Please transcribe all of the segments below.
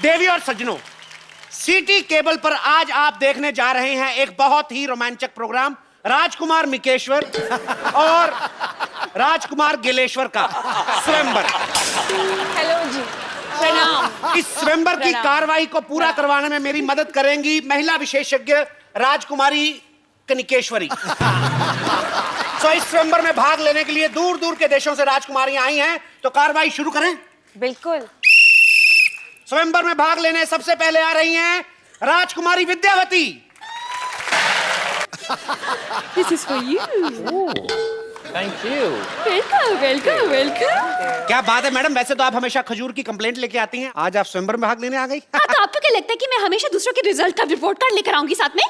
देवी और सज्जनों, city cable पर आज आप देखने जा रहे हैं एक बहुत ही रोमांचक प्रोग्राम, राजकुमार मिकेश्वर और राजकुमार गिलेश्वर का स्वयंवर। हेलो जी, प्रणाम। इस स्वयंवर की कार्रवाई को पूरा करवाने में मेरी मदद करेंगी महिला विशेषज्ञ राजकुमारी कनिकेश्वरी। तो इस स्वयंवर में भाग लेने के लिए दूर दूर के देशों से राजकुमारियां आई हैं, तो कार्रवाई शुरू करें। बिल्कुल। स्वयंवर में भाग लेने सबसे पहले आ रही हैं राजकुमारी Vidyavati. This is for you. Thank you. Welcome, welcome, welcome. क्या बात है मैडम, वैसे तो आप हमेशा खजूर की कंप्लेंट लेके आती हैं, आज आप स्वयंवर में भाग लेने आ गई। हाँ, तो आपको क्या लगता है कि मैं हमेशा दूसरों के रिजल्ट का रिपोर्ट कार्ड लेकर आऊंगी साथ में?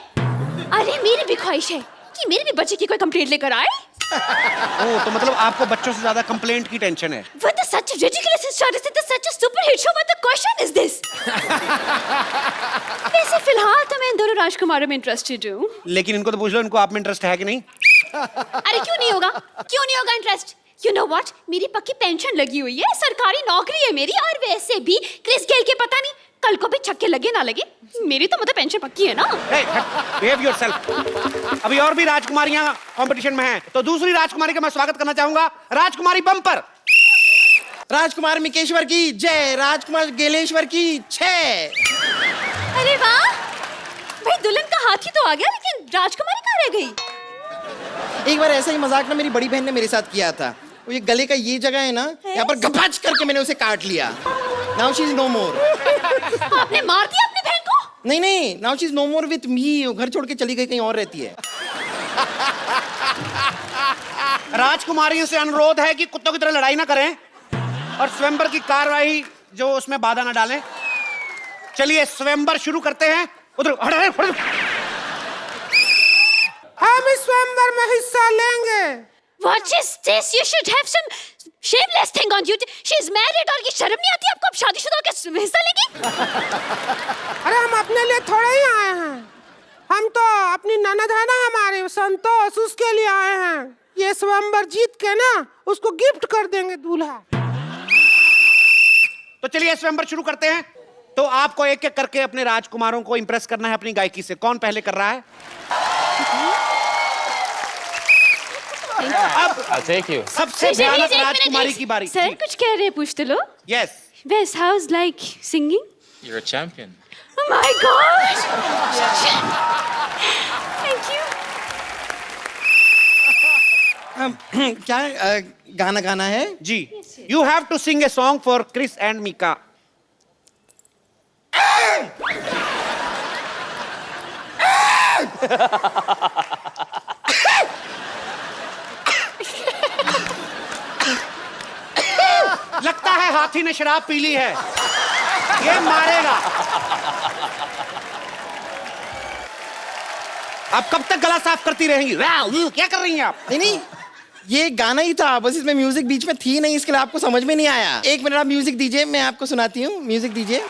अरे मेरी भी ख्वाहिश है कि मेरे भी बच्चे की कोई कंप्लेंट लेकर आए। ओह, तो मतलब आपको बच्चों से ज्यादा कंप्लेंट की टेंशन है। With such a ridiculous status, it is such a super hit show. What the question is this? वैसे फिलहाल तो मैं इन दोनों राजकुमारों में इंटरेस्टेड हूँ। लेकिन इनको तो पूछ लो, इनको आप में इंटरेस्ट है कि नहीं? अरे क्यों नहीं होगा? क्यों नहीं होगा इंटरेस्ट? You know what? मेरी पक्की पेंशन लगी हुई है, सरकारी नौकरी है मेरी, और वैसे भी क्रिस गेल के पता नहीं कल को भी छक्के लगे ना लगे, मेरी तो मतलब पेंशन पक्की है ना। Behave yourself। अभी और भी राजकुमारियां कंपटीशन में हैं, तो दूसरी राजकुमारी का मैं स्वागत करना चाहूंगा, राजकुमारी बम्पर। राजकुमार मिकेश्वर की जय, राजकुमार गेलेश्वर की छह। अरे वाह भाई, दुल्हन का हाथी तो आ गया, लेकिन राजकुमारी कहाँ रह गई? एक बार ऐसा ही मजाक ना मेरी बड़ी बहन ने मेरे साथ किया था। वो ये गले का ये जगह है ना, यहाँ पर गपाच करके मैंने उसे काट लिया। Now she is no more। आपने मार दिया अपनी बहन को? नहीं नहीं, now she is no more with me। वो घर छोड़ के चली गई, कहीं और रहती है। राजकुमारियों से अनुरोध है कि कुत्तों की तरह लड़ाई ना करें और स्वयंवर की कार्रवाई जो उसमें बाधा ना डालें। चलिए स्वयंवर शुरू करते हैं। उधर हम इस स्वयंवर में हिस्सा लेंगे। What is this? You should have some shameless thing on you. She is married और ये शर्म नहीं आती आपको? अब शादीशुदा होकर हिस्सा लेगी? अरे हम अपने लिए थोड़े ही आए हैं, हम तो अपनी ननद है ना हमारे संतोष, उसके लिए आए हैं। ये स्वयंवर जीत के ना उसको गिफ्ट कर देंगे दूल्हा। तो चलिए स्वयंवर शुरू करते हैं। तो आपको एक एक करके अपने राजकुमारों को इंप्रेस करना है अपनी गायकी से। कौन पहले कर रहा है? अब I'll take you. सबसे भयानक राजकुमारी की बारी। सर कुछ कह रहे हैं, पूछते लो। Yes. Wes, how's like singing? You're a champion. Oh my God! Thank you. क्या गाना गाना है? जी, you have to sing a song for Chris and Mika. लगता है हाथी ने शराब पी ली है, ये मारेगा। आप कब तक गला साफ करती रहेंगी? क्या कर रही हैं आप? नहीं नहीं, ये गाना ही था, बस इसमें म्यूजिक बीच में थी नहीं, इसके लिए आपको समझ में नहीं आया। एक मिनट आप म्यूजिक दीजिए, मैं आपको सुनाती हूँ। म्यूजिक दीजिए।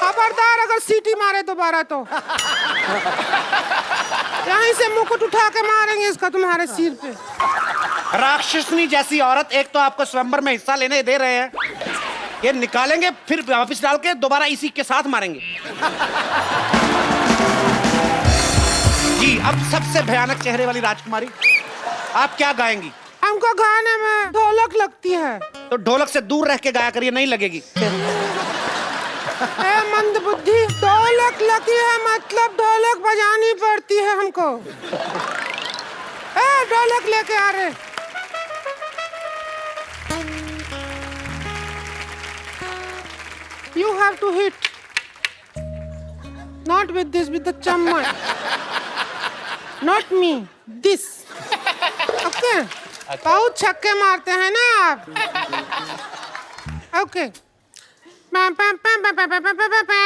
खबरदार अगर सीटी मारे दोबारा तो यहीं से मुकुट उठा के मारेंगे इसका तुम्हारे सिर पे। राक्षसनी जैसी औरत, एक तो आपको स्वयंवर में हिस्सा लेने दे रहे हैं, ये निकालेंगे फिर वापस डाल के दोबारा इसी के साथ मारेंगे। जी, अब सबसे भयानक चेहरे वाली राजकुमारी, आप क्या गाएंगी? हम हमको गाने में ढोलक लगती है। तो ढोलक से दूर रह के गाया करिए, नहीं लगेगी। ए मंदबुद्धि, ढोलक लगी है मतलब ढोलक बजानी पड़ती है हमको। ए ढोलक लेके आ रहे। You have to hit, not with this, with the chamman. Not me, this. Okay? बहुत छक्के मारते हैं ना आप। Okay. Pam pam pam pam pam pam pam pam pam.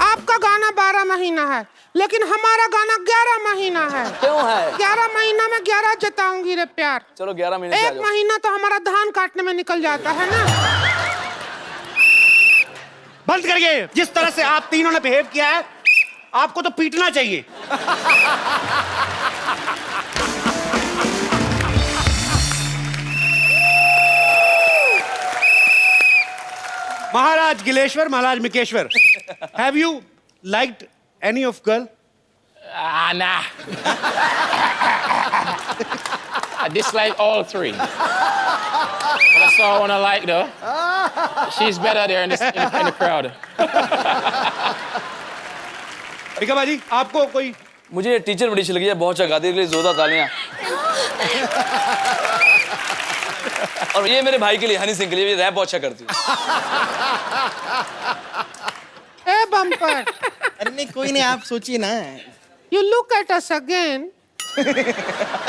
आपका गाना 12 महीना है, लेकिन हमारा गाना 11 महीना है। क्यों है? 11 महीना में 11 जताऊंगी रे प्यार। चलो 11 महीने से आ एक जाओ। महीना तो हमारा धान काटने में निकल जाता है ना। बंद करिए। जिस तरह से आप तीनों ने बिहेव किया है, आपको तो पीटना चाहिए। महाराज गिलेश्वर, महाराज Mikeshwar, have you liked any of girl? Nah. I dislike all three. But that's all I want to like, though. She's better there in the crowd. Mika भाजी, आपको कोई? मुझे टीचर बड़ी अच्छी लगी है, बहुत अच्छा गाती है, इसलिए जोरदार तालियां। और ये मेरे भाई के लिए, हनी सिंह के लिए, ये रैप बहुत अच्छा करती है। ए बम्पर, अरे नहीं, कोई नहीं, आप सोचिए ना। you look at us again.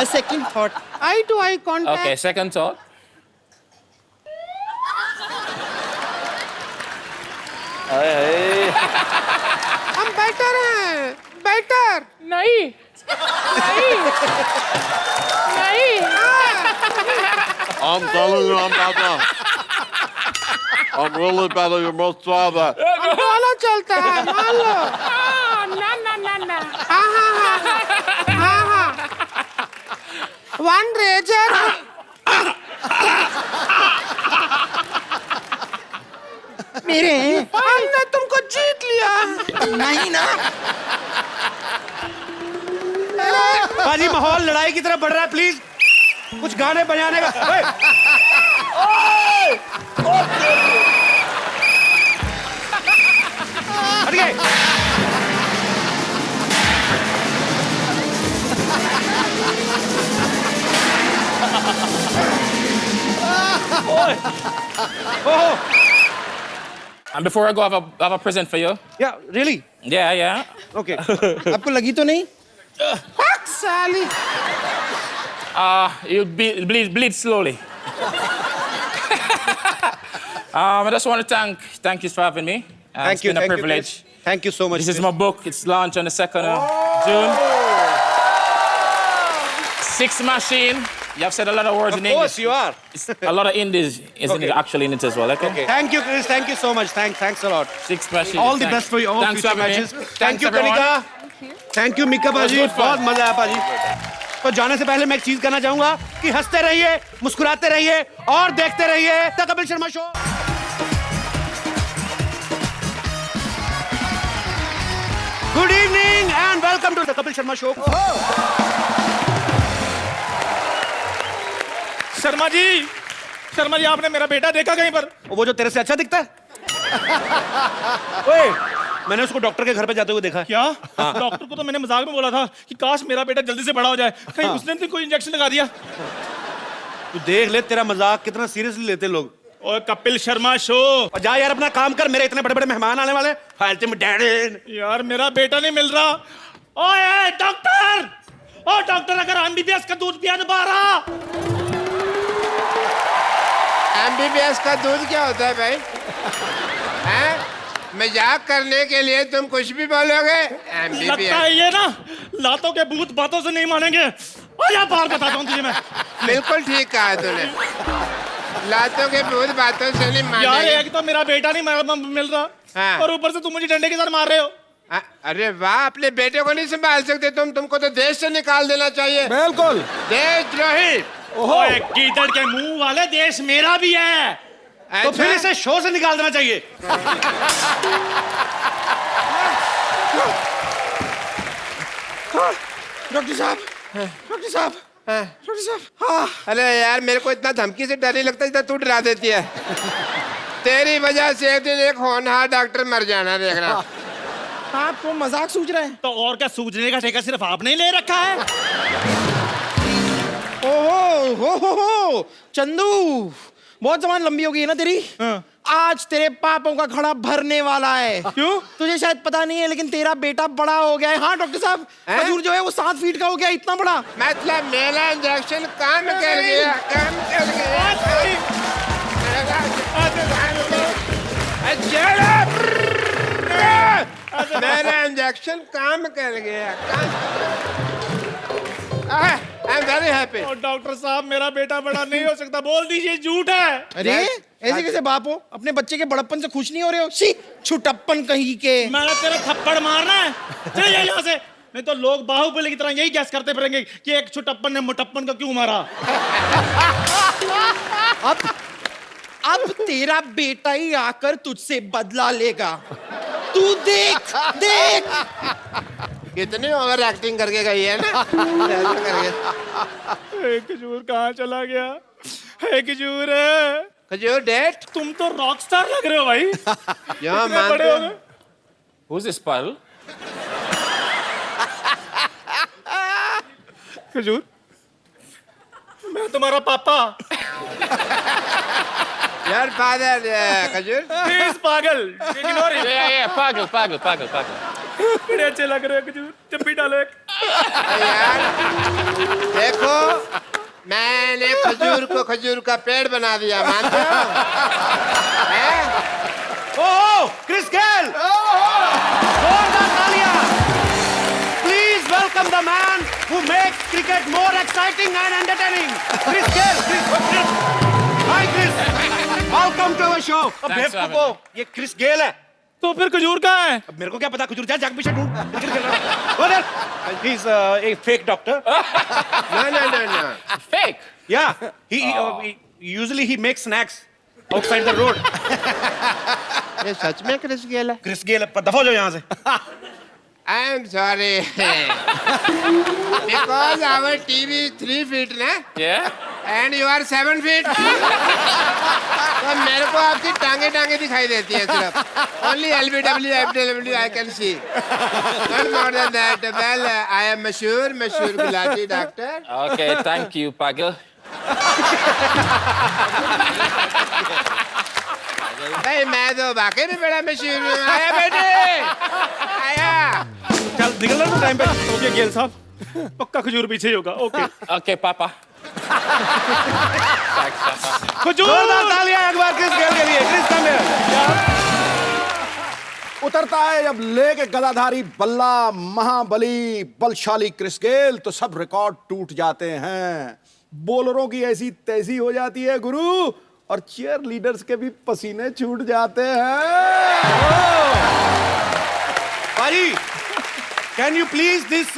A second thought. Eye to eye contact. Okay, second thought. हाय हाय। हम बेटर हैं, बेटर। नहीं. नहीं. I'm telling you, I'm not done. I'm really better. You must try that. दोनों चलता है, मान लो। हाँ। One razor. मेरे हमने तुमको जीत लिया। नहीं ना। भाजी, माहौल लड़ाई की तरफ बढ़ रहा है, प्लीज कुछ गाने बजाने का। हट गए। And before I go, I have a present for you. Yeah, really? Yeah. Okay. आपको लगी तो नहीं? Fuck साली। You bleed slowly. I just want to thank you for having me. It's been a privilege. Thank you so much. This is my book. It's launched on the 2nd of June. Six Machine. You have said a lot of words Of in English. course you are. It's a lot of Indies is Okay. actually in it as well. Okay. Thank you, Chris. Thank you so much. Thanks a lot. Six Machine. All the Thanks. best for you all Thanks future for having matches. me. Thank Thanks, you, everyone. Kanika. Thank you, Mika भाजी। good fun. बहुत मजा आया भाजी। तो जाने से पहले मैं एक चीज कहना चाहूंगा कि हंसते रहिए, मुस्कुराते रहिए और देखते रहिए the Kapil Sharma show. Good evening and welcome to the Kapil Sharma show. Sharma ji आपने मेरा बेटा देखा कहीं पर? वो जो तेरे से अच्छा दिखता है? ओए, मैंने उसको डॉक्टर के घर पे जाते हुए देखा। क्या? डॉक्टर को तो मैंने मजाक में बोला था कि काश मेरा बेटा जल्दी से बड़ा हो जाए, कहीं उसने तो कोई इंजेक्शन लगा दिया। तू देख ले तेरा मजाक कितना सीरियसली लेते लोग। ओए कपिल शर्मा शो। और जा यार अपना काम कर, मेरे इतने बड़े बड़े मेहमान आने वाले। फालतू में डैडी। यार मेरा बेटा नहीं मिल रहा। ओए डॉक्टर, ओ डॉक्टर, अगर एमबीबीएस का दूध पिया दोबारा। एमबीबीएस का दूध क्या होता है भाई? हैं? मजाक करने के लिए तुम कुछ भी बोलोगे। लगता है ये ना लातों के भूत बातों से नहीं मानेंगे। और यार बाहर बताता हूँ तुझे मैं। बिल्कुल ठीक कहा तूने, लातों के भूत बातों से नहीं यार मानेंगे। एक तो मेरा बेटा नहीं मिल रहा, हाँ। और ऊपर से तुम मुझे डंडे के साथ मार रहे हो। अरे वाह, अपने बेटे को नहीं संभाल सकते तुमको तो देश से निकाल देना चाहिए। बिल्कुल। देशद्रोही। ओहो, कीचड़ के मुंह वाले, देश मेरा भी है। तो फिर इसे शो से निकाल देना चाहिए। डॉक्टर साहब, डॉक्टर साहब, डॉक्टर साहब। हाँ। अरे यार, मेरे को इतना धमकी से डर नहीं लगता जितना तू डरा देती है। तेरी वजह से एक दिन एक होनहार डॉक्टर मर जाना, देखना। आप तो मजाक सूझ रहे हैं। तो और क्या, सूझने का ठेका सिर्फ आपने ही ले रखा है। ओहो हो, चंदू, बहुत जबान लंबी हो गई है ना तेरी। आज तेरे पापों का घड़ा भरने वाला है। क्यों? तुझे शायद पता नहीं है, लेकिन तेरा बेटा बड़ा हो गया है। हाँ डॉक्टर साहब, खजूर जो है वो 7 फीट का हो गया, इतना बड़ा। मतलब मेरा इंजेक्शन काम कर गया, काम कर गया। मेरा इंजेक्शन काम कर गया। I am very happy. और डॉक्टर साहब, मेरा बेटा बड़ा नहीं हो सकता, बोल दीजिए झूठ है। अरे ऐसे कैसे बाप हो, अपने बच्चे के बड़प्पन से खुश नहीं हो रहे हो? शी, छुटप्पन कहीं के। मैंने तेरा थप्पड़ मारना है, चले जा यहाँ से। नहीं तो लोग बाहुबली की तरह यही गैस करते फिरेंगे कि एक छुटप्पन ने मुटप्पन को क्यों मारा। अब तेरा बेटा ही आकर तुझसे बदला लेगा। तू देख देख। कितनी ओवर एक्टिंग करके गई है ना। खजूर कहाँ चला गया? खजूर, खजूर डेट। तुम तो रॉक स्टार लग रहे हो भाई। यहाँ इतने बड़े हो गए। Who's this Paul? खजूर, मैं तुम्हारा पापा। यार फादर खजूर। प्लीज पागल, इग्नोर हिम। Yeah, पागल। बड़े अच्छे लग रहे हो खजूर, जब भी डालो एक। यार देखो, मैंने खजूर को खजूर का पेड़ बना दिया, मानते हो? ओह, क्रिस गेल! जोरदार तालियां! Please welcome the man who makes cricket more exciting and entertaining. Chris Gale. Hi Chris. Welcome to our show. अब Thanks for बेवकूफ को, ये क्रिस गेल है। तो फिर खजूर कहाँ है? अब मेरे को क्या पता, खजूर जा जाग पीछे ढूंढ। क्रिकेट खेल रहा है। Brother, he's a fake doctor. No. Fake. Yeah, he usually he makes snacks outside the road. ये सच में क्रिस गेल है? क्रिस गेल है, दफा हो जाओ यहाँ से। I am sorry. Because our TV is 3 feet ना? Yeah. And you are 7 feet. तो मेरे को आपकी टांगे दिखाई देती है सिर्फ। Only LBW, FW I can see. Not more than that. Well, I am मशहूर Gulati doctor. Okay, thank you, Pagal. भाई मैं तो वाकई में बड़ा मशहूर हूँ। आया बेटे, आया। चल निकल रहा हूँ टाइम पे। ओके गेल साहब, पक्का खजूर पीछे ही होगा। Okay Okay, Papa. Thanks, Papa. खजूर। जोरदार तालियां एक बार क्रिस गेल के लिए। Chris come here. उतरता है जब लेके गदाधारी बल्ला महाबली बलशाली क्रिस गेल, तो सब रिकॉर्ड टूट जाते हैं। बॉलरों की ऐसी तेजी हो जाती है गुरु, और चीयर लीडर्स के भी पसीने छूट जाते हैं। भाई, can you please this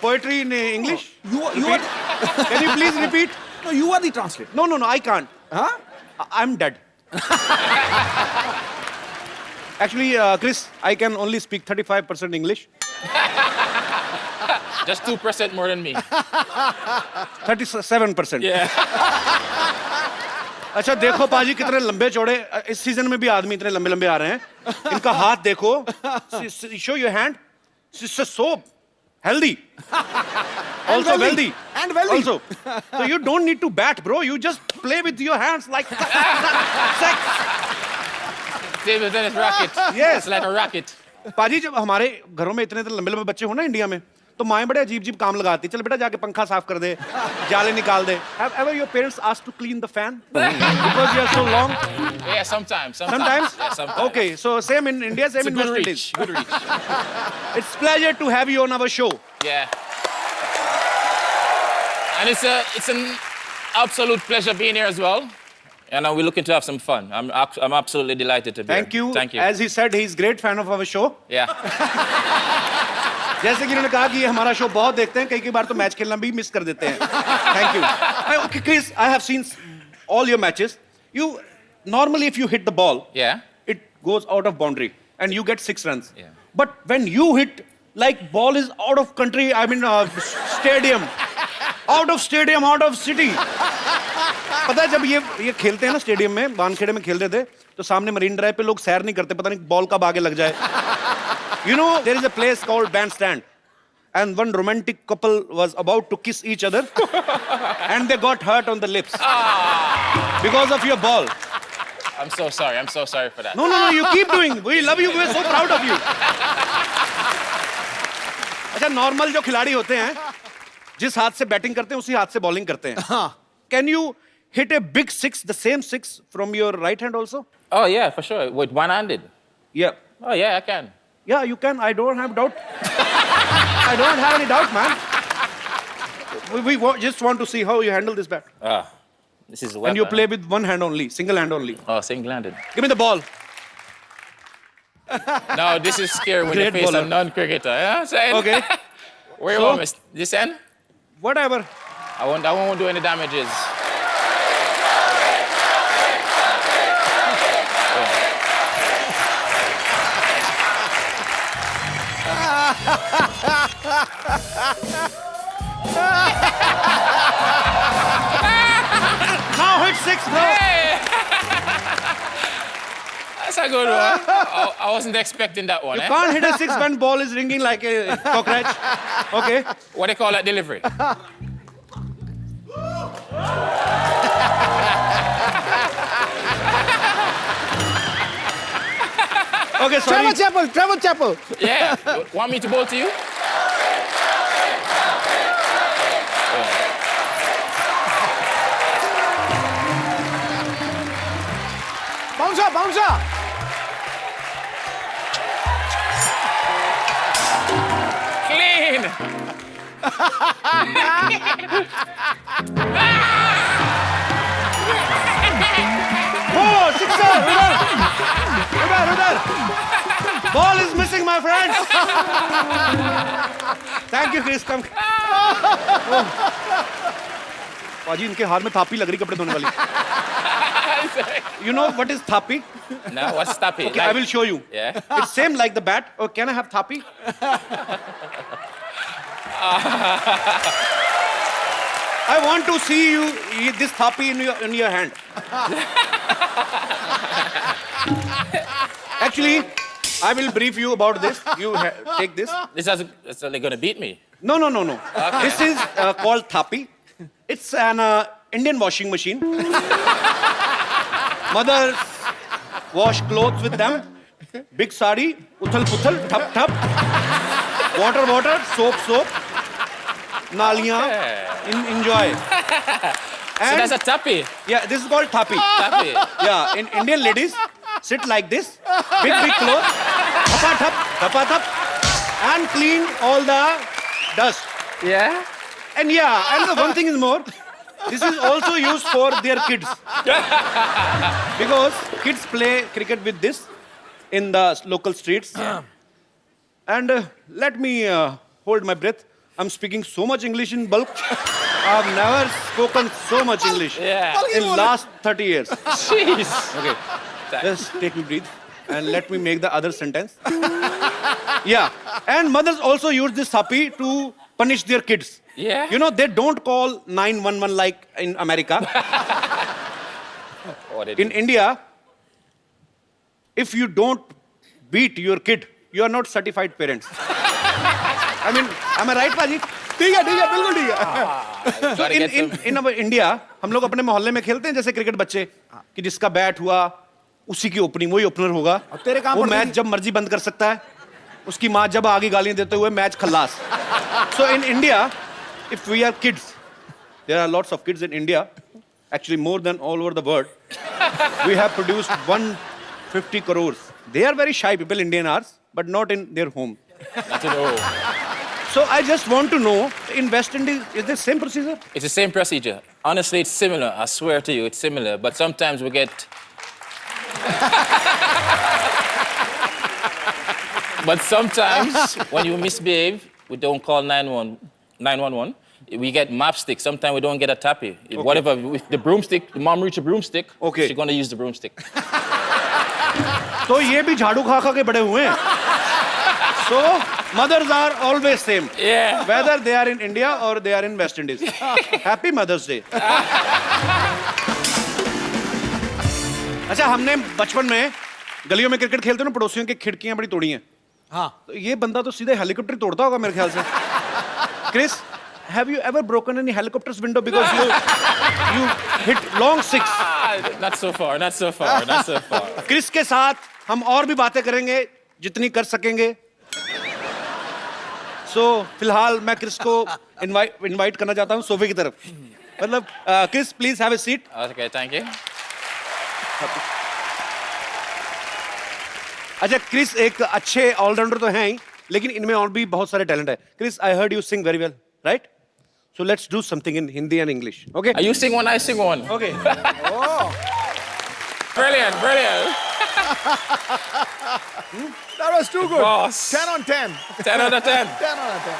poetry in English? You are Can you please repeat? no, you are the translator. No, I can't. Huh? I'm dead. Actually, Chris, I can only speak 35% English. Just 2% more than me. 37%. Yeah. अच्छा देखो पाजी कितने लंबे चौड़े इस season में भी आदमी इतने लंबे लंबे आ रहे हैं। इनका हाथ देखो। Show your hand. It's so healthy. Also wealthy. And wealthy. Also. So you don't need to bat, bro. You just play with your hands like sex. Same as tennis racket. Yes. It's like a racket. पाजी जब हमारे घरों में इतने लंबे लंबे बच्चे हो ना इंडिया में, तो माएं बड़े अजीब अजीब काम लगाती। चल बेटा जाके पंखा साफ कर दे, जाले निकाल दे। Have ever your parents asked to clean the fan because you are so long? Yeah, sometimes. Sometimes? Yeah, sometimes. Okay, so same in India, same It's a in good West reach. Indies. Good reach. It's pleasure to have you on our show. Yeah. And it's an absolute pleasure being here as well. And we're looking to have some fun. I'm absolutely delighted to be Thank here. you. Thank you. As he said, he is great fan of our show. Yeah. जैसे कि इन्होंने कहा कि ये हमारा show बहुत देखते हैं, कई बार तो मैच खेलना भी मिस कर देते हैं. Thank you. Okay, Chris, I have seen all your matches. You normally, if you hit the ball, Yeah. it goes out of boundary and you get 6 runs. Yeah. But when you hit, like ball is out of country, I mean stadium, out of stadium, out of city. पता है जब ये खेलते हैं ना stadium में, वानखेड़े में खेलते थे, तो सामने मरीन ड्राइव पे लोग सैर नहीं करते, पता नहीं बॉल कब आगे लग जाए. You know, there is a place called Bandstand, and one romantic couple was about to kiss each other, and they got hurt on the lips because of your ball. I'm so sorry. I'm so sorry for that. No, you keep doing. We love you. We're so proud of you. अच्छा, normal जो खिलाड़ी होते हैं, जिस हाथ से batting करते हैं उसी हाथ से बॉलिंग करते हैं. Can you hit a big 6, the same 6 from your right hand also? Oh yeah, for sure. With one-handed. Yeah. Oh yeah, I can. Yeah, you can. I don't have doubt. I don't have any doubt, man. We just want to see how you handle this bat. This is a weapon. And you play with one hand only, single hand only. Oh, single-handed. Give me the ball. No, this is scary when you Great face bowler. a non-cricketer. You know what I'm saying? Okay. Where you So- want me? This end? Whatever. I won't do any damages. Now hit 6, bro. That's a good one. I wasn't expecting that one. You Eh? can't hit a 6 when ball is ringing like a cockroach. Okay. What do you call that delivery? Okay, sorry. Trevor Chappell. Yeah. Want me to bowl to you? Bouncer. Clean. Oh, sixer. Udhar. Ball is missing, my friend. Thank you, Chris. Come. पाजी इनके हाथ में थापी लग रही कपड़े धोने वाली. You know what is thapi? No, what's tappy? Okay, I will show you. Yeah. It's same like the bat. Oh, can I have thapi? I want to see you eat this thapi in your hand. Actually, I will brief you about this. You take this. This they're gonna beat me. No. This is called thapi. It's an Indian washing machine. Mothers wash clothes with them. Big sari, uthal-puthal, thap. Water, soap. Naliyan, enjoy. So that's a tappy. Yeah, this is called thapi. Tappy. Yeah, in Indian ladies sit like this, big clothes, thapa, and clean all the dust. Yeah. And the one thing is more, this is also used for their kids. Because kids play cricket with this in the local streets. And let me hold my breath. I'm speaking so much English in bulk. I've never spoken so much English Yeah. in last 30 years. Jeez. Okay, just take me breathe and let me make the other sentence. Yeah, and mothers also use this thapi to punish their kids. Yeah. You know, they don't call 911 like in America. In India, if you don't beat your kid, you are not certified parents. I mean, am I right, Paji? ठीक है बिल्कुल ठीक है. So in our India, हम लोग अपने मोहल्ले में खेलते हैं जैसे क्रिकेट बच्चे कि जिसका बैट हुआ उसी की ओपनिंग वही ओपनर होगा. तेरे काम वो पर मैच जब मर्जी बंद कर सकता है. उसकी माँ जब आगे गालियां देते हुए match Khallas. So in India, if we are kids, there are lots of kids in India, actually more than all over the world. We have produced 150 crores. They are very shy people, Indian are, but not in their home. Not at all. So I just want to know, in West Indies, is the same procedure? It's the same procedure. Honestly, it's similar. I swear to you, it's similar. But sometimes we get. But sometimes when you misbehave, we don't call 911. We get mapstick. Sometimes we don't get a tappy. Whatever, with the broomstick, the mom reach a broomstick, Okay. she's gonna use the broomstick. तो ये भी झाड़ू खा खा के बड़े हुए हैं. So mothers are always same. Yeah. Whether they are in India or they are in West Indies. Happy Mother's Day. अच्छा, हमने बचपन में गलियों में क्रिकेट खेलते ना, पड़ोसियों की खिड़कियां बड़ी तोड़ी हैं. हाँ. तो ये बंदा तो सीधे हेलीकॉप्टर तोड़ता होगा मेरे ख्याल से. Chris, have you ever broken any helicopter's window because you hit long six? Not so far, not so far, not so far. Chris के साथ हम और भी बातें करेंगे जितनी कर सकेंगे. So फिलहाल मैं क्रिस को इनवाइट करना चाहता हूँ सोफे की तरफ. मतलब Chris, please have a seat. Okay, thank you. अच्छा, क्रिस एक अच्छे ऑलराउंडर तो हैं ही, लेकिन इनमें और भी बहुत सारे टैलेंट है. Chris, I heard you sing very well, right? So let's do something in Hindi and English, okay? You sing one, I sing one. Okay. Brilliant, brilliant. That was too good. Boss. 10 on 10. 10 out of 10. 10 on 10.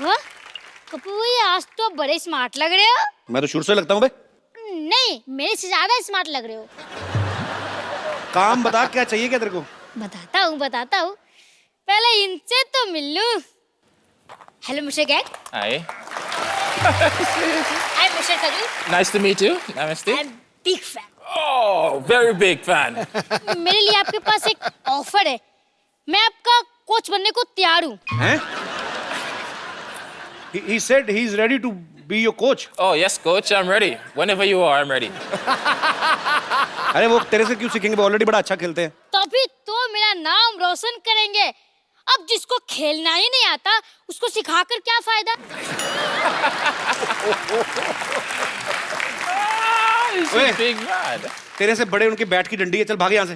वाह, कपूर भैया आज तो बड़े smart लग रहे हो. मैं तो शुरू से लगता हूँ बे. नहीं, मेरे से ज्यादा स्मार्ट लग रहे हो. काम बता, क्या चाहिए क्या तेरे को? बताता हूँ. पहले इनसे तो मिल लूं. Hello mister gag. Hi. I am mister Kaju. Nice to meet you. Namaste. I am big fan. Oh, very big fan. मेरे लिए आपके पास एक ऑफर है. मैं आपका कोच बनने को तैयार हूँ. हैं? He said he's ready to be your coach. Oh, yes, coach, I'm ready. Whenever you are, I'm ready. अरे वो तेरे से क्यों सीखेंगे? वो ऑलरेडी बड़ा अच्छा खेलते हैं. तभी तो मेरा नाम रोशन करेंगे. अब जिसको खेलना ही नहीं आता, उसको सिखाकर क्या फायदा? He's Wait. a big man. तेरे से बड़े उनके बैट की डंडी है. चल भाग यहाँ से.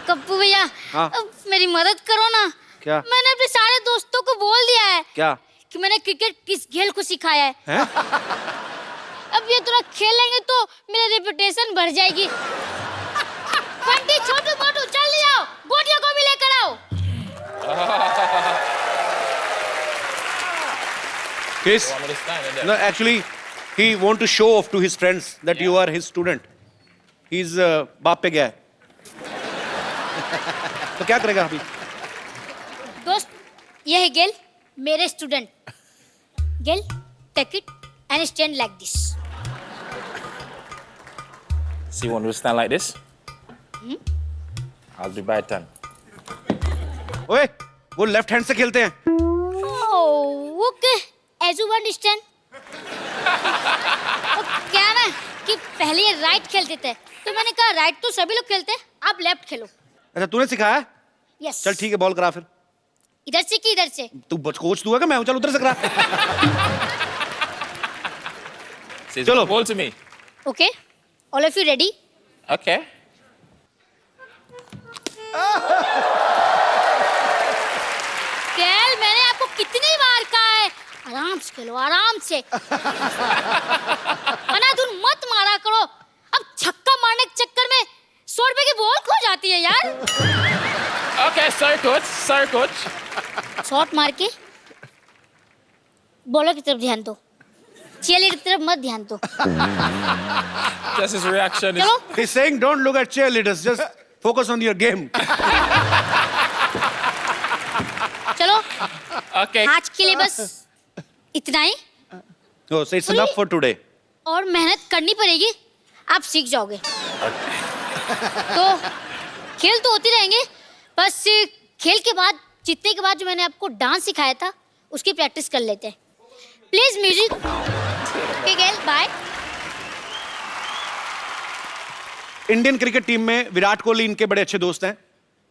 कप्पू भैया, हाँ? अब मेरी मदद करो ना. क्या? मैंने अपने सारे दोस्तों को बोल दिया है. क्या? कि मैंने क्रिकेट किस गेल को सिखाया है. हैं? अब ये थोड़ा खेलेंगे तो मेरी रेपुटेशन बढ़ जाएगी. बंटी, छोटू मोटू, जल्दी आओ. गोटियों को भी लेकर आओ. Chris, Want me to stand in there? no, actually, he want to show off to his friends that you are his student. He's बाप पे गया है. तो क्या करेगा अभी? दोस्त, ये है गेल, मेरे student. Gayle, take it and stand like this. So you want me to stand like this? I'll be by 10. ओए, वो लेफ्ट हैंड से खेलते हैं. Okay, as you understand. क्या ना कि पहले ये राइट खेलते थे, तो मैंने कहा राइट तो सभी लोग खेलते हैं, आप लेफ्ट खेलो. अच्छा, तूने सिखाया? यस. चल ठीक है, बॉल करा फिर. इधर से कि इधर से? तू कोच तू है कि मैं हूँ? चल उधर से करा. Says, Chalo. ball to me. Okay, all of you ready? Okay. कैल, मैंने आपको कितनी बार कहा है आराम से खेलो, आराम से. अनाधुन मत मारा करो. अब छक्का मारने के चक्कर में 100 रुपए की बॉल खो जाती है यार. Okay, sorry, coach. Sorry, coach. Shot मार के बॉलर की तरफ ध्यान दो, चीयरलीडर की तरफ मत ध्यान दो. Just his reaction is. चलो. He's saying don't look at cheerleaders, just focus on your game. चलो, Okay. आज के लिए बस इतना ही. Oh, so it's enough for today. और मेहनत करनी पड़ेगी, आप सीख जाओगे. तो खेल तो होते रहेंगे, बस खेल के बाद, जीतने के बाद जो मैंने आपको डांस सिखाया था, उसकी प्रैक्टिस कर लेते हैं. Please music. Okay Gayle, bye. Indian cricket team में विराट कोहली इनके बड़े अच्छे दोस्त हैं.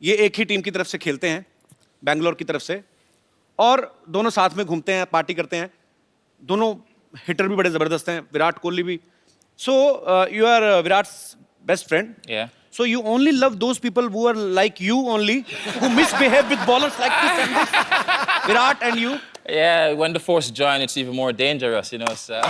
ये एक ही टीम की तरफ से खेलते हैं, बैंगलोर की तरफ से, और दोनों साथ में घूमते हैं, पार्टी करते हैं. दोनों हिटर भी बड़े जबरदस्त हैं, विराट कोहली भी. So you are Virat's best friend. Yeah. So you only love those people who are like you only, who misbehave with bowlers like this and this. Virat and you. Yeah, when the force join, it's even more dangerous, you know. So.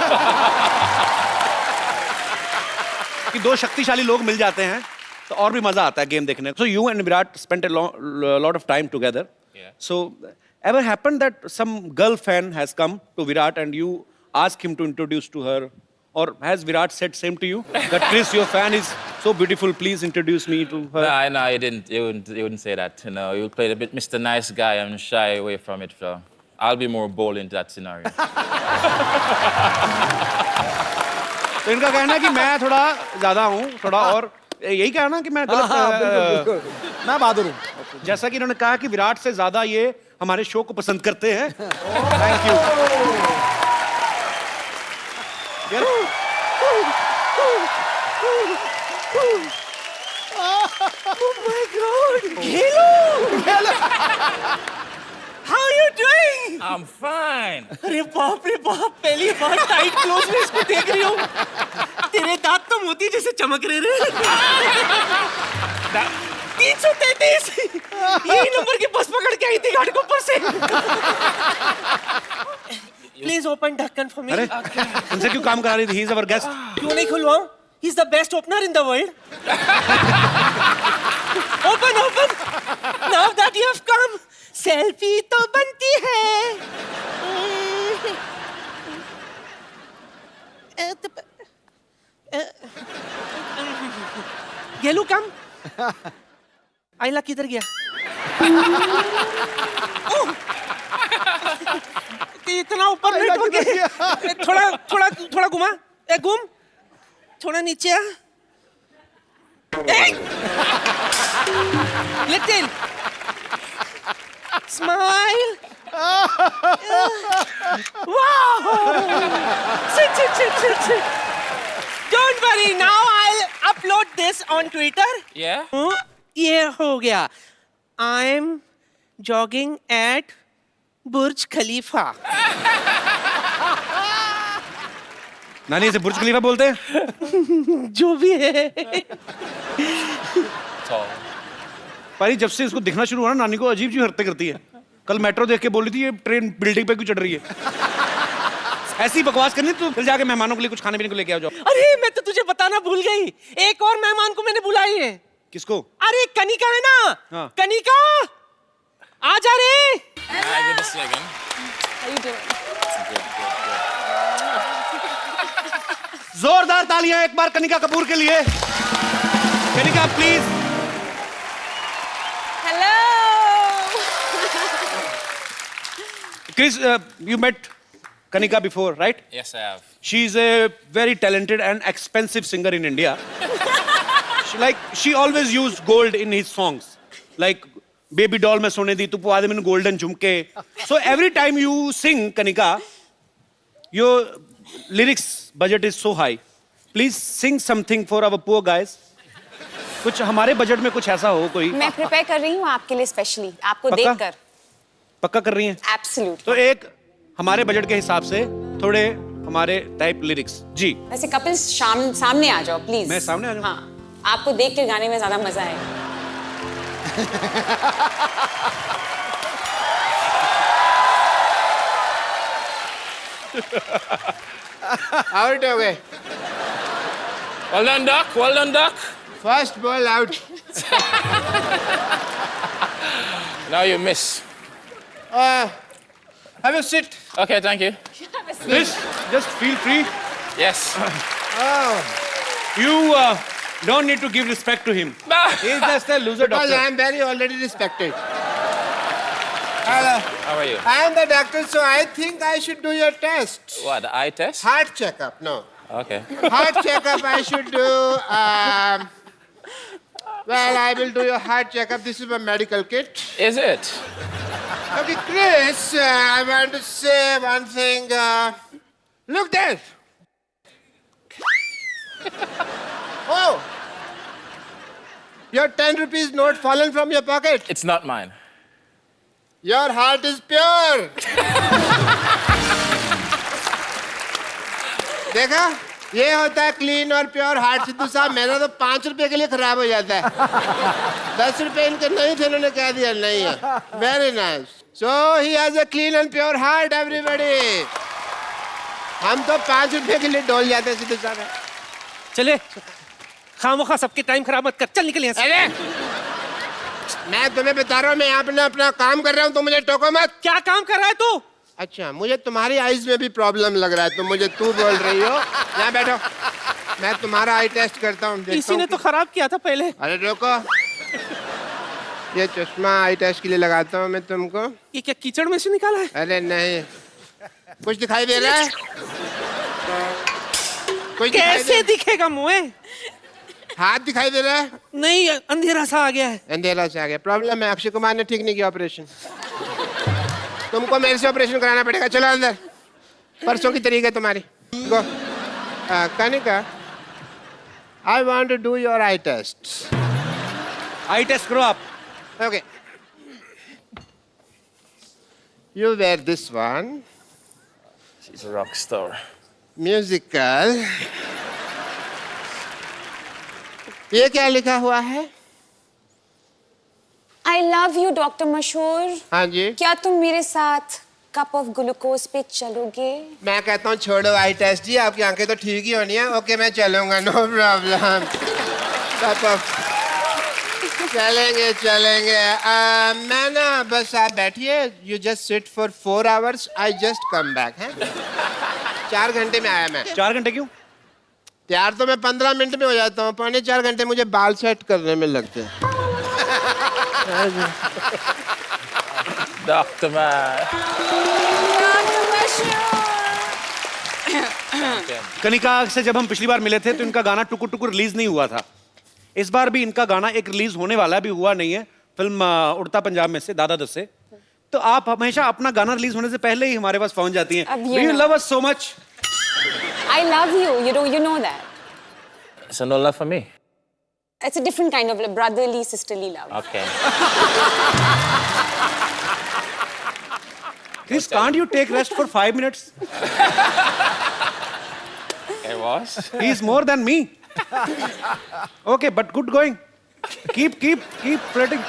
कि दो शक्तिशाली लोग मिल जाते हैं तो और भी मजा आता है गेम देखने को. So you and Virat spent a lot of time together. Yeah. So ever happened that some girl fan has come to Virat and you ask him to introduce to her, or has Virat said same to you that Chris, your fan is so beautiful, please introduce me to her? No, he didn't. He wouldn't say that. You know, he would play a bit Mr. Nice Guy and shy away from it. So I'll be more bold in that scenario. तो इनका कहना है कि मैं थोड़ा ज्यादा हूँ, थोड़ा और यही कहना कि मैं बिल्कुल. मैं बहादुर हूँ. जैसा कि इन्होंने कहा कि विराट से ज्यादा ये हमारे शो को पसंद करते हैं. Thank you. How are you doing? I'm fine. अरे बाप रे बाप, पहली बार टाइट क्लोज में इसको देख रही हूँ. तेरे दांत तो मोती जैसे चमक रहे रे. 333 यही नंबर की बस पकड़ के आई थी घाटकोपर से. प्लीज ओपन ढक्कन फॉर मी. अरे इनसे क्यों काम करा रही थी? He is our guest. क्यों नहीं खुलवाऊं? He is the best opener in the world. Open open. Now that you have come, selfie तो बनती है. गेलू कम. आइला किधर गया? इतना ऊपर नहीं हो गया. थोड़ा थोड़ा थोड़ा घुमा. घूम थोड़ा नीचे आ. Little smile. वाह. Sit. Don't worry, now I'll upload this on Twitter. Yeah? ये हो गया. I'm jogging at Burj Khalifa. नानी इसे बुर्ज खलीफा बोलते हैं? जो भी है. पारी जब से इसको दिखना शुरू हुआ ना, नानी को अजीब सी हरकतें करती है. कल मेट्रो देख के बोली थी ये ट्रेन बिल्डिंग पे क्यों चढ़ रही है. ऐसी बकवास करनी तो फिर जाके मेहमानों के लिए कुछ खाने पीने को लेके आओ जाओ. अरे मैं तो तुझे बताना भूल गई. एक और मेहमान को मैंने बुलाई है. किसको? अरे कनिका है ना. हाँ. कनिका आ जा रे. Give a second. जोरदार तालियां एक बार कनिका कपूर के लिए. Kanika please. Hello. Chris, you met Kanika before, right? Yes, I have. She's a very talented and expensive singer in India. She always used gold in his songs. Like Baby Doll mein sone di tu puade mein golden jhumke. So every time you sing Kanika, your lyrics budget is so high. Please sing something for our poor guys. कुछ हमारे budget में कुछ ऐसा हो कोई. मैं prepare कर रही हूँ आपके लिए स्पेशली, आपको पक्का? देखकर. पक्का कर रही हैं? एब्सोल्यूट. तो एक हमारे बजट के हिसाब से थोड़े हमारे टाइप लिरिक्स. जी. वैसे कपिल सामने आ जाओ प्लीज. मैं सामने आ जाऊं? हाँ, आपको देख के गाने में ज्यादा मजा आएगा. आउट हो गए. Well done, Doc. Well done, Doc. First ball out. Now you miss. Have a sit. Okay, thank you. Please, just feel free. Yes. You don't need to give respect to him. He's just a loser Because doctor. I am very already respected. Hello. How are you? I am the doctor, so I think I should do your test. What, the eye test? Heart checkup. No. Okay. Heart checkup I should do. Well, I will do your heart checkup. This is my medical kit. Is it? Okay, Chris, I want to say one thing. Look there. Oh. Your 10 rupees note fallen from your pocket. It's not mine. Your heart is pure. देखा? ये होता है clean और pure heart. Sidhu साहब मेरा तो 5 रुपए के लिए खराब हो जाता है। 10 रुपए इनके नहीं थे, इन्होंने कह दिया नहीं है। Very nice. So he has a clean and pure heart everybody. हम तो 5 रुपए के लिए डोल जाते हैं सिद्धू साहब। चले, खामोखा सबके टाइम खराब मत कर, चल निकल यहाँ से। अरे मैं तुम्हें बता रहा हूँ, मैं यहाँ अपना काम कर रहा हूँ, तो मुझे टोको मत। क्या काम कर रहा है तू? अच्छा, मुझे तुम्हारी आईज में भी प्रॉब्लम लग रहा है, तो मुझे तू बोल रही हो। यहाँ बैठो, मैं तुम्हारा आई टेस्ट करता हूँ। इसी ने तो खराब किया था पहले। अरे रोको, ये चश्मा आई टेस्ट के लिए लगाता हूँ मैं तुमको। ये क्या कीचड़ में से निकाला है? अरे नहीं, कुछ दिखाई दे रहा है? कुछ कैसे दिखेगा मुँह? हाथ दिखाई दे रहा है? नहीं, अंधेरा सा आ गया है। अंधेरा सा आ गया, प्रॉब्लम है। अक्षय कुमार ने ठीक नहीं किया ऑपरेशन। तुमको मेरे से ऑपरेशन कराना पड़ेगा। चलो अंदर, परसों की तारीख है तुम्हारी। Go. Kanika, I want to do your eye test. Eye test करो आप। Okay, you wear this one. She's a rock star. Musical. ये क्या लिखा हुआ है? I love you, डॉक्टर मशहूर। हाँ जी। क्या तुम मेरे साथ कप ऑफ ग्लूकोज पे चलोगे? मैं कहता हूँ छोड़ो आई टेस्ट जी, आपकी आंखें तो ठीक ही होनी है। ओके, मैं चलूंगा, नो प्रॉब्लम। चलेंगे चलेंगे। मैं ना बस आप बैठिए, you just sit for 4 hours, I just come back है। 4 घंटे में आया मैं। 4 घंटे क्यों? तैयार तो मैं 15 मिनट में हो जाता हूँ, 4.25 घंटे मुझे बाल सेट करने में लगते हैं। Dr. Man. कनिका से जब हम पिछली बार मिले थे तो इनका गाना टुकुर टुकुर रिलीज नहीं हुआ था। इस बार भी इनका गाना एक रिलीज होने वाला है, भी हुआ नहीं है, फिल्म उड़ता पंजाब में से, दादा दस से। तो आप हमेशा अपना गाना रिलीज होने से पहले ही हमारे पास पहुंच जाती हैं। Do you love us so much? I love you. You know that. So no love for me? It's a different kind of love, brotherly, sisterly love. Okay. Chris, can't you take rest for 5 minutes? It was. He's more than me. Okay, but good going. Keep flirting.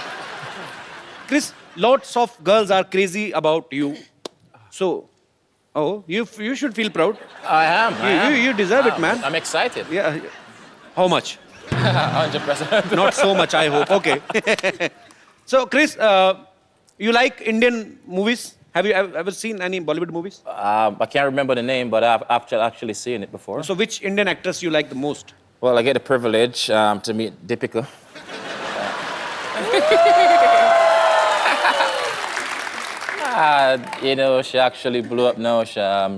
Chris, lots of girls are crazy about you. So, you should feel proud. I am. You deserve it, man. I'm excited. Yeah. How much? 100%. Not so much, I hope. Okay. So, Chris, you like Indian movies? Have you ever seen any Bollywood movies? I can't remember the name, but I've actually seen it before. So, which Indian actress you like the most? Well, I get the privilege to meet Deepika. You know, she actually blew up now. She's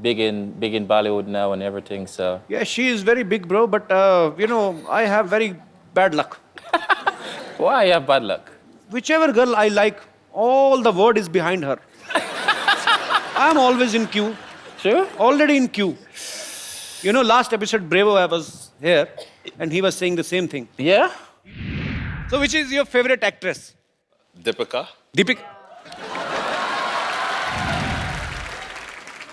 big in Bollywood now and everything. So Yeah, she is very big, bro. But you know, I have very bad luck. why you have bad luck? Whichever girl I like, all the word is behind her. I'm always in queue. Sure. Already in queue. You know, last episode, Bravo, I was here, and he was saying the same thing. Yeah. So, which is your favorite actress? Deepika. Deepika.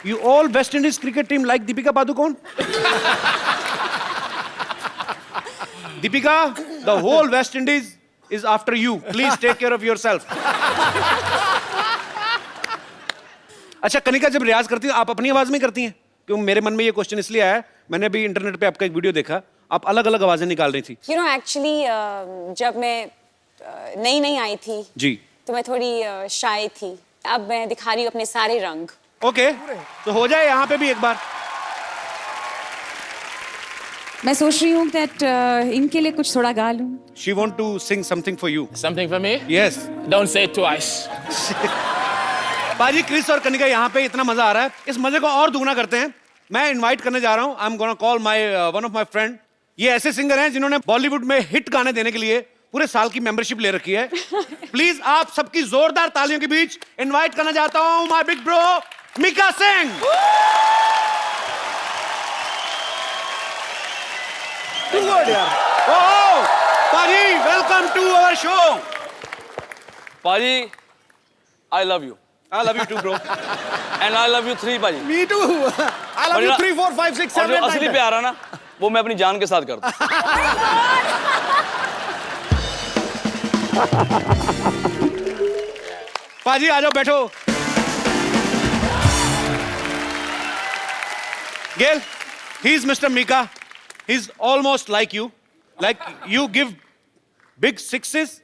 You all West Indies cricket team like Deepika Padukone? Deepika, the whole West Indies is after you. Please take care of yourself. अच्छा, कनिका जब रियाज करती हो, आप अपनी आवाज में करती हैं? क्यों मेरे मन में ये क्वेश्चन इसलिए आया, मैंने भी इंटरनेट पे आपका एक वीडियो देखा, आप अलग-अलग आवाजें निकाल रही थी। You know, actually, जब मैं नई आई थी जी, तो मैं थोड़ी शाय थी। अब मैं दिखा रही हूँ अपने सारे रंग। ओके, तो हो जाए यहाँ पे भी एक बार। मैं सोच रही हूँ that इनके लिए कुछ थोड़ा गा लूँ। She want to sing something for you. Something for me? Yes. Don't say it twice. बाजी, क्रिस और कनिका यहाँ पे इतना मजा आ रहा है, इस मजे को और दुगना करते हैं। मैं इनवाइट करने जा रहा हूँ, I am gonna call one of my friend. ये ऐसे सिंगर हैं जिन्होंने बॉलीवुड में हिट गाने देने के लिए पूरे साल की मेंबरशिप ले रखी है। प्लीज आप सबकी जोरदार तालियों के बीच इनवाइट करना चाहता हूँ my big bro Mika Singh. बाजी, वेलकम टू आवर शो। पाजी, I love you. I love you too, bro. And I love you 3, Paji. Me too. I love you 3 4 5 6 और 7 जो 8 असली 9 प्यार है ना वो मैं अपनी जान के साथ करता हूँ। पाजी आ जाओ, बैठो। Gail, he's Mr. Mika. He's almost like you. Like you give big sixes,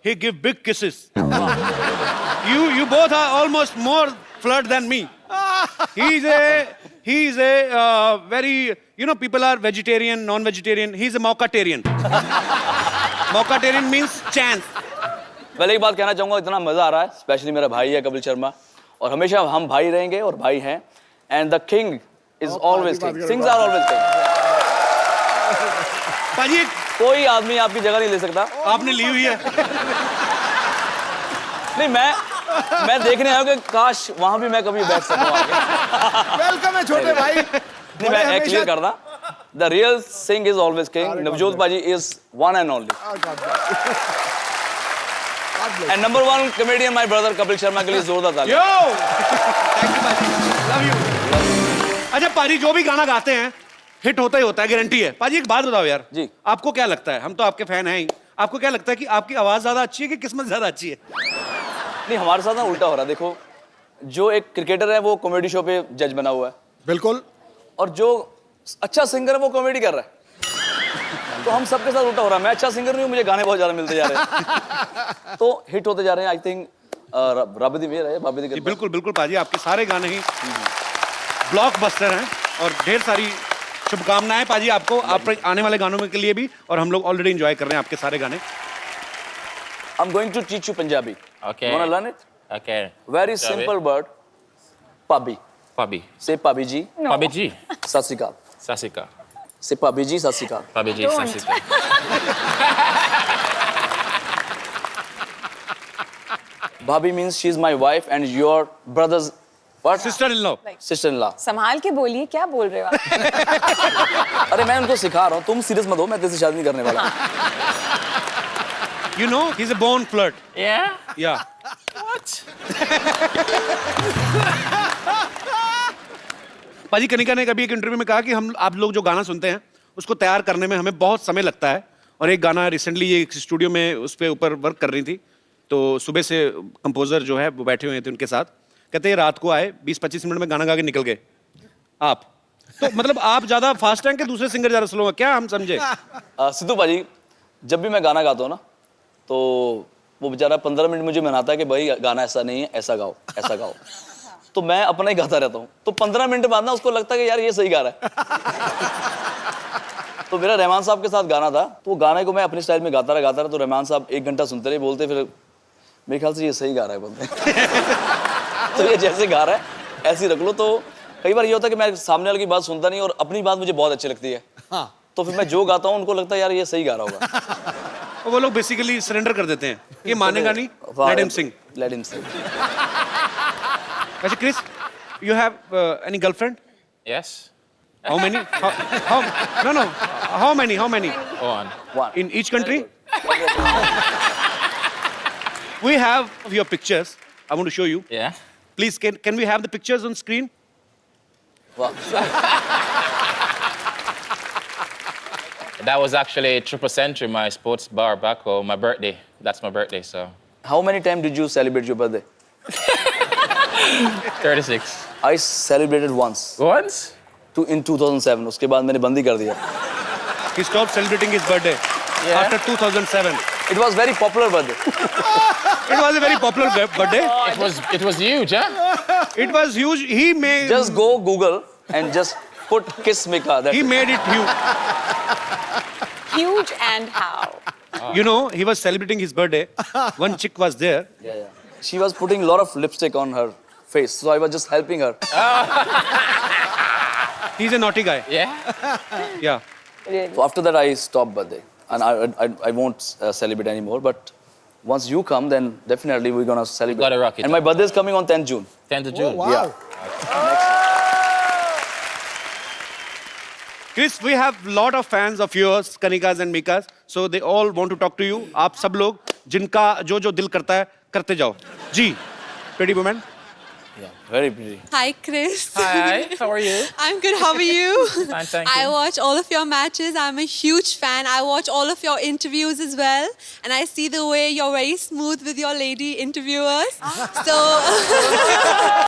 he give big kisses. You both are almost more flirt than me. He's a very, you know, people are vegetarian, non-vegetarian. He's a mockatarian. Mockatarian means chance. पहले एक बात कहना चाहूंगा, इतना मजा आ रहा है, specially मेरा भाई है कपिल शर्मा, और हमेशा हम भाई रहेंगे और भाई हैं। And the king is always king, Singhs are always king. पाजी कोई आदमी आपकी जगह नहीं ले सकता। आपने ली हुई है। नहीं, मैं देखने आया कि काश वहां भी मैं कभी बैठ सकूं आगे। वेलकम है छोटे भाई। नहीं, मैं क्लियर करता, the real sing is always king. Navjot पाजी is one and only. And number 1 comedian, my brother Kapil Sharma के लिए जोरदार ताली। Yo! Thank you, पाजी। Love you। अच्छा पाजी, जो भी गाना गाते हैं हिट होता ही होता है, गारंटी है। पाजी एक बात बताओ यार, जी आपको क्या लगता है, हम तो आपके फैन हैं ही, आपको क्या लगता है कि आपकी आवाज ज्यादा अच्छी है कि किस्मत ज्यादा अच्छी है? नहीं, हमारे साथ ना उल्टा हो रहा है। देखो, जो एक क्रिकेटर है वो कॉमेडी शो पे जज बना हुआ है, बिल्कुल, और जो अच्छा सिंगर है वो कॉमेडी कर रहा है। तो हम सबके साथ उल्टा हो रहा है। मैं अच्छा सिंगर नहीं हूँ, मुझे गाने बहुत ज्यादा मिलते जा रहे हैं, तो हिट होते जा रहे हैं। आई थिंक रब दी मेहर है, बाबे दी कृपा। बिल्कुल बिल्कुल पाजी, आपके सारे गाने ही ब्लॉकबस्टर हैं और ढेर सारी शुभकामनाएं पाजी आपको, आप आने वाले गानों में के लिए भी, और हम लोग ऑलरेडी एंजॉय कर रहे हैं आपके सारे गाने। I'm going to teach you Punjabi. Okay. You wanna learn it? Okay. Very simple word. Pabi. Pabi. Say Pabi ji. Pabi ji. Sat Sri Akal. Sat Sri Akal. Say Pabi ji, Sat Sri Akal. Pabi ji, Sat Sri Akal. Bhabhi means she's my wife and your brother's what? Sister-in-law. Sister-in-law. संभाल के बोलिए, क्या बोल रहे हो आप? अरे मैं उनको सिखा रहा हूँ, तुम सीरियस मत हो, मैं तेरे से शादी नहीं करने वाला। You know, he's a born flirt. Yeah? Yeah. What? पाजी कनिका ने कभी एक इंटरव्यू में कहा कि हम आप लोग जो गाना सुनते हैं उसको तैयार करने में हमें बहुत समय लगता है, और एक गाना रिसेंटली ये स्टूडियो में उस पे ऊपर वर्क कर रही थी, तो सुबह से कंपोजर जो है वो बैठे हुए थे उनके साथ, कहते हैं रात को आए 20-25 मिनट में गाना गा के निकल गए। आप तो मतलब आप ज्यादा फास्ट हैं कि दूसरे सिंगर ज्यादा स्लो हैं, क्या हम समझे? सिद्धू पाजी, जब भी मैं गाना गाता हूँ ना, तो वो बेचारा 15 मिनट मुझे मनाता है कि भाई गाना ऐसा नहीं है, ऐसा गाओ, ऐसा गाओ। तो मैं अपना ही गाता रहता हूँ, तो 15 मिनट बाद ना उसको लगता है कि यार ये सही गा रहा है। तो मेरा रहमान साहब के साथ गाना था, तो वो गाने को मैं अपने स्टाइल में गाता रहा, तो रहमान साहब 1 घंटा सुनते रहे, बोलते फिर मेरे ख्याल से ये सही गा रहा है, बोलते तो ये जैसे गा रहा है ऐसे ही रख लो। तो कई बार ये होता है कि मैं सामने वाले की बात सुनता नहीं और अपनी बात मुझे बहुत अच्छी लगती है, तो फिर मैं जो गाता हूँ उनको लगता है यार ये सही गा रहा होगा। वो लोग बेसिकली सरेंडर कर देते हैं, ये मानेगा नहीं, लेट हिम सिंग, लेट हिम सिंग। अच्छा Chris, you have any girlfriend? Yes. How many? No. How many? One. In each country? We have your pictures. I want to show you. Yeah. Please, can we have the pictures on screen? Wow. That was actually Triple Century, my sports bar back home, my birthday. That's my birthday, so. How many times did you celebrate your birthday? 36. I celebrated once. Once? In 2007. उसके बाद मैंने बंदी कर दिया. He stopped celebrating his birthday after 2007. It was very popular birthday. It was a very popular birthday. It was huge, huh? It was huge. He made. Just go Google and just put Kiss Mika. He made it huge. Huge and how? You know, he was celebrating his birthday. One chick was there. Yeah. She was putting a lot of lipstick on her face, so I was just helping her. He's a naughty guy. Yeah? Yeah. So after that, I stopped birthday, and I won't celebrate anymore. But once you come, then definitely we're gonna celebrate. Gotta rock it. And my birthday is coming on 10th June. 10th of June. wow. Yeah. Chris, we have lot of fans of yours, Kanikas and Mikas. So they all want to talk to you. आप सब लोग जिनका जो जो दिल करता है करते जाओ. जी, pretty woman. Yeah, very pretty. Hi, Chris. Hi, how are you? I'm good. How are you? Fine, thank I you. watch all of your matches. I'm a huge fan. I watch all of your interviews as well. And I see the way you're very smooth with your lady interviewers. So